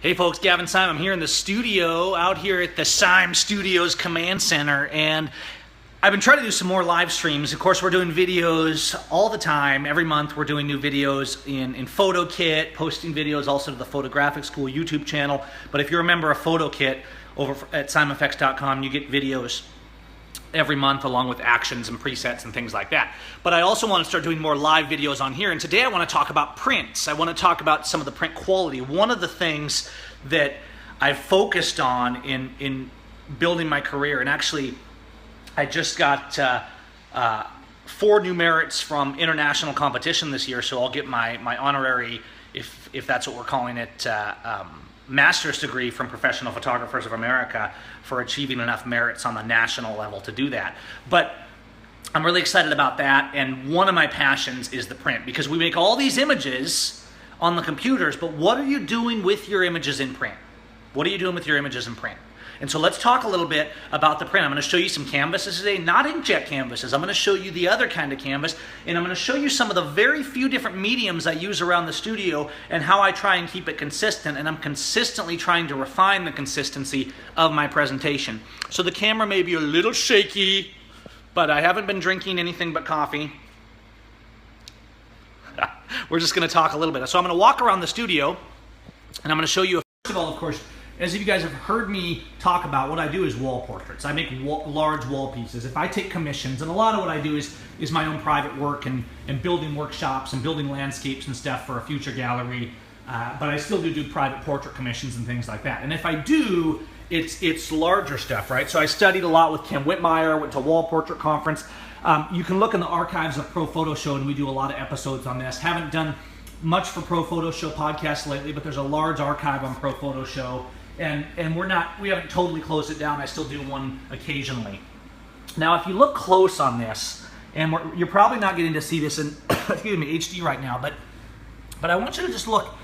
Hey folks, Gavin Seim. I'm here in the studio, out here at the Seim Studios Command Center, and I've been trying to do some more live streams. Of course, we're doing videos all the time. Every month we're doing new videos in PhotoKit, posting videos also to the Photographic School YouTube channel. But if you're a member of PhotoKit over at SeimFX.com, you get videos every month along with actions and presets and things like that. But I also want to start doing more live videos on here, and today I want to talk about prints. I want to talk about some of the print quality. One of the things that I've focused on in building my career, and actually I just got 4 new merits from international competition this year, so I'll get my honorary, if that's what we're calling it, master's degree from Professional Photographers of America for achieving enough merits on the national level to do that. But I'm really excited about that, and one of my passions is the print, because we make all these images on the computers, but what are you doing with your images in print? What are you doing with your images in print? And so let's talk a little bit about the print. I'm going to show you some canvases today, not inkjet canvases. I'm going to show you the other kind of canvas, and I'm going to show you some of the very few different mediums I use around the studio and how I try and keep it consistent, and I'm consistently trying to refine the consistency of my presentation. So the camera may be a little shaky, but I haven't been drinking anything but coffee. We're just going to talk a little bit. So I'm going to walk around the studio, and I'm going to show you, first of all, of course, as you guys have heard me talk about, what I do is wall portraits. I make large wall pieces. If I take commissions, and a lot of what I do is my own private work and building workshops and building landscapes and stuff for a future gallery, but I still do private portrait commissions and things like that. And if I do, it's larger stuff, right? So I studied a lot with Ken Whitmire, went to Wall Portrait Conference. You can look in the archives of Pro Photo Show, and we do a lot of episodes on this. Haven't done much for Pro Photo Show podcasts lately, but there's a large archive on Pro Photo Show. And we haven't totally closed it down. I still do one occasionally. Now, if you look close on this, and you're probably not getting to see this in excuse me, HD right now, but I want you to just look.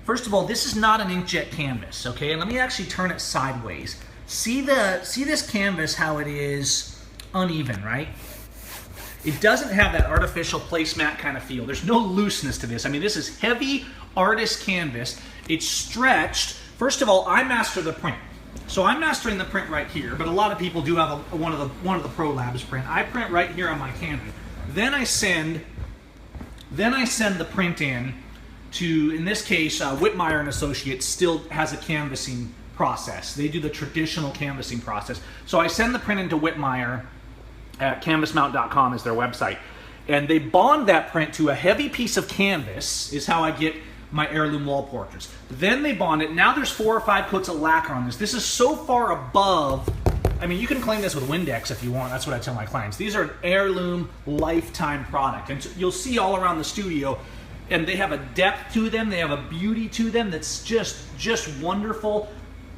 First of all, this is not an inkjet canvas, okay? And let me actually turn it sideways. See this canvas, how it is uneven, right? It doesn't have that artificial placemat kind of feel. There's no looseness to this. I mean, this is heavy artist canvas. It's stretched. First of all, I master the print. So I'm mastering the print right here, but a lot of people do have one of the Pro Labs print. I print right here on my Canon. Then I send the print in this case, Whitmire and Associates still has a canvassing process. They do the traditional canvassing process. So I send the print into Whitmire at canvasmount.com is their website. And they bond that print to a heavy piece of canvas, is how I get my heirloom wall portraits. Then they bond it. Now there's 4 or 5 coats of lacquer on this. This is so far above, I mean, you can claim this with Windex if you want. That's what I tell my clients. These are an heirloom lifetime product. And so you'll see all around the studio, and they have a depth to them. They have a beauty to them that's just wonderful.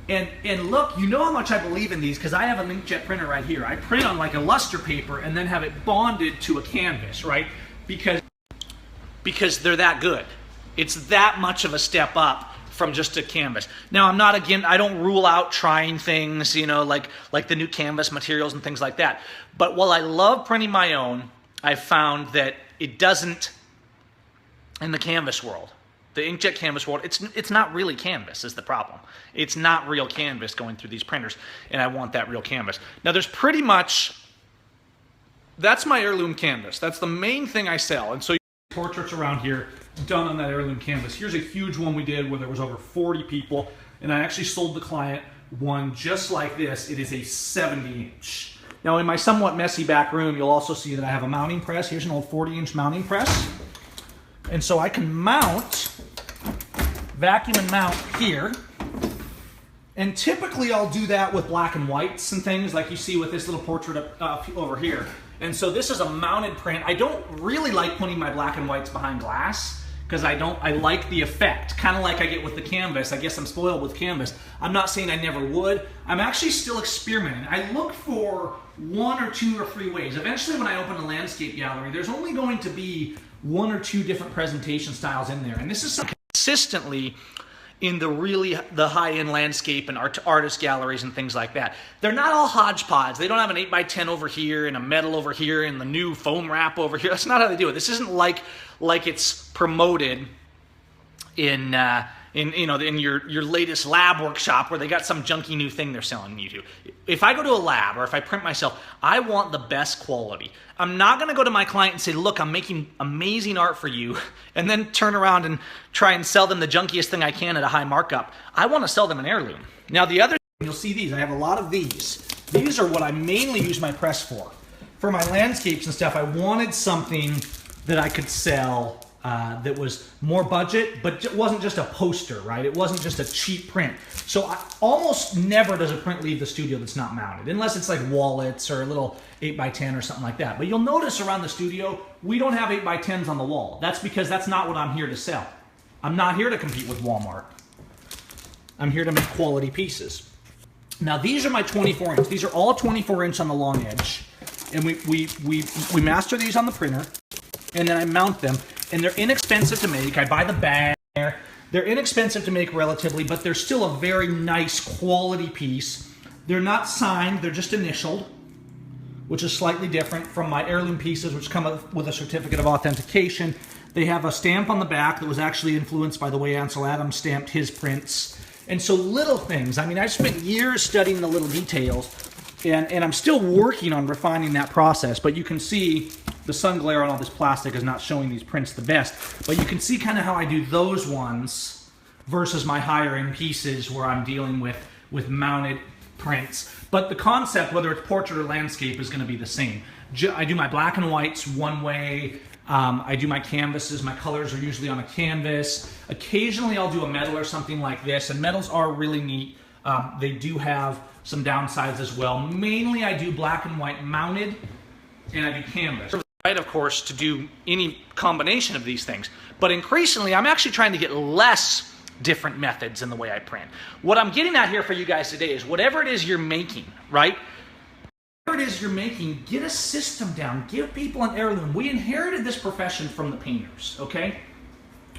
And look, you know how much I believe in these, because I have an inkjet printer right here. I print on like a luster paper and then have it bonded to a canvas, right? Because they're that good. It's that much of a step up from just a canvas. Now, I don't rule out trying things, you know, like the new canvas materials and things like that. But while I love printing my own, I've found that it doesn't, in the canvas world, the inkjet canvas world, it's not really canvas is the problem. It's not real canvas going through these printers, and I want that real canvas. Now, there's pretty much, that's my heirloom canvas. That's the main thing I sell. And so portraits around here done on that heirloom canvas. Here's a huge one we did where there was over 40 people, and I actually sold the client one just like this. It is a 70-inch. Now, in my somewhat messy back room, you'll also see that I have a mounting press. Here's an old 40-inch mounting press. And so I can vacuum and mount here. And typically I'll do that with black and whites and things like you see with this little portrait over here. And so this is a mounted print. I don't really like putting my black and whites behind glass, because I like the effect, kind of like I get with the canvas. I guess I'm spoiled with canvas. I'm not saying I never would. I'm actually still experimenting. I look for 1 or 2 or 3 ways. Eventually, when I open a landscape gallery, there's only going to be 1 or 2 different presentation styles in there. And this is consistently in the high-end landscape and artist galleries and things like that. They're not all hodgepodge. They don't have an 8x10 over here and a metal over here and the new foam wrap over here. That's not how they do it. This isn't like it's promoted in in your latest lab workshop where they got some junky new thing they're selling you to. If I go to a lab or if I print myself, I want the best quality. I'm not going to go to my client and say, look, I'm making amazing art for you, and then turn around and try and sell them the junkiest thing I can at a high markup. I want to sell them an heirloom. Now the other thing, you'll see these. I have a lot of these. These are what I mainly use my press for. For my landscapes and stuff, I wanted something that I could sell that was more budget, but it wasn't just a poster, right? It wasn't just a cheap print. So almost never does a print leave the studio that's not mounted, unless it's like wallets or a little 8x10 or something like that. But you'll notice around the studio, we don't have 8x10s on the wall. That's because that's not what I'm here to sell. I'm not here to compete with Walmart. I'm here to make quality pieces. Now these are my 24 inch. These are all 24 inch on the long edge. And we master these on the printer, and then I mount them. And they're inexpensive to make. I buy the bag there. They're inexpensive to make relatively, but they're still a very nice quality piece. They're not signed, they're just initialed, which is slightly different from my heirloom pieces, which come with a certificate of authentication. They have a stamp on the back that was actually influenced by the way Ansel Adams stamped his prints. And so little things. I mean, I spent years studying the little details, and I'm still working on refining that process, but you can see the sun glare on all this plastic is not showing these prints the best, but you can see kind of how I do those ones versus my higher end pieces where I'm dealing with mounted prints. But the concept, whether it's portrait or landscape, is going to be the same. I do my black and whites one way. I do my canvases. My colors are usually on a canvas. Occasionally I'll do a metal or something like this, and metals are really neat. They do have some downsides as well. Mainly I do black and white mounted, and I do canvas. Right, of course, to do any combination of these things. But increasingly, I'm actually trying to get less different methods in the way I print. What I'm getting at here for you guys today is whatever it is you're making, right? Whatever it is you're making, get a system down. Give people an heirloom. We inherited this profession from the painters, okay?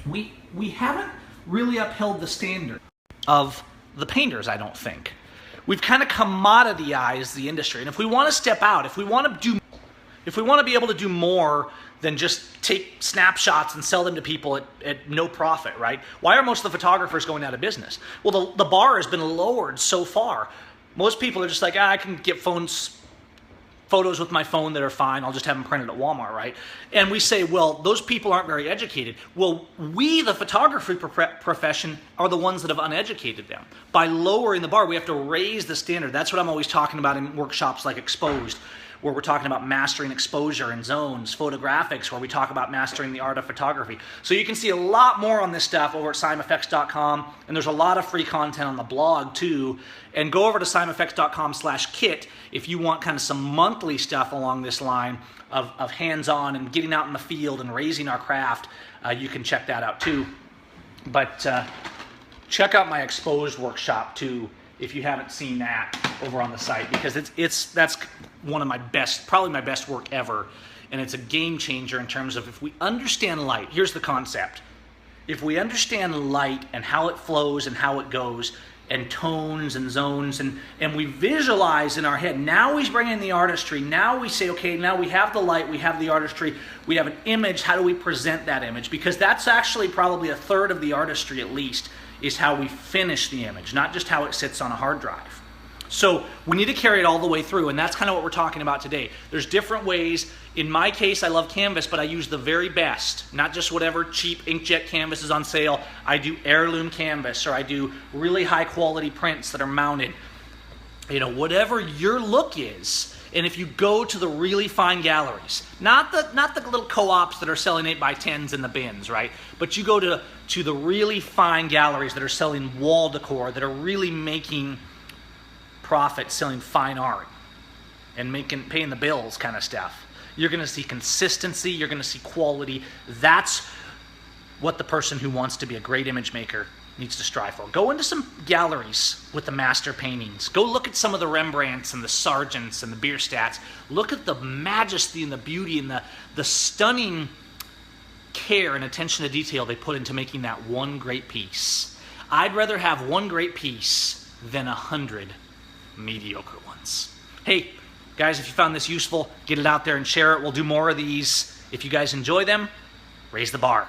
We haven't really upheld the standard of the painters, I don't think. We've kind of commoditized the industry. And if we want to step out, if we want to be able to do more than just take snapshots and sell them to people at no profit, right? Why are most of the photographers going out of business? Well, the bar has been lowered so far. Most people are just like, I can get photos with my phone that are fine. I'll just have them printed at Walmart, right? And we say, well, those people aren't very educated. Well, we, the photography profession, are the ones that have uneducated them. By lowering the bar, we have to raise the standard. That's what I'm always talking about in workshops like Exposed, where we're talking about mastering exposure and zones, photographics, where we talk about mastering the art of photography. So you can see a lot more on this stuff over at seimeffects.com, and there's a lot of free content on the blog too. And go over to seimeffects.com/kit if you want kind of some monthly stuff along this line of hands-on and getting out in the field and raising our craft. You can check that out too. But check out my Exposed workshop too, if you haven't seen that over on the site, because that's one of my best, probably my best work ever, and it's a game changer in terms of if we understand light. Here's the concept. If we understand light and how it flows and how it goes, and tones and zones, and we visualize in our head, now we bring in the artistry. Now we say, okay, now we have the light, we have the artistry, we have an image. How do we present that image? Because that's actually probably a third of the artistry at least, is how we finish the image, not just how it sits on a hard drive. So we need to carry it all the way through, and that's kind of what we're talking about today. There's different ways. In my case, I love canvas, but I use the very best, not just whatever cheap inkjet canvas is on sale. I do heirloom canvas, or I do really high quality prints that are mounted. You know, whatever your look is. And if you go to the really fine galleries, not the little co-ops that are selling 8x10s in the bins, right? But you go to the really fine galleries that are selling wall decor, that are really making profit selling fine art and paying the bills kind of stuff. You're going to see consistency, you're going to see quality. That's what the person who wants to be a great image maker needs to strive for. Go into some galleries with the master paintings. Go look at some of the Rembrandts and the Sargents and the Bierstats. Look at the majesty and the beauty and the stunning care and attention to detail they put into making that one great piece. I'd rather have one great piece than 100 mediocre ones. Hey, guys, if you found this useful, get it out there and share it. We'll do more of these. If you guys enjoy them, raise the bar.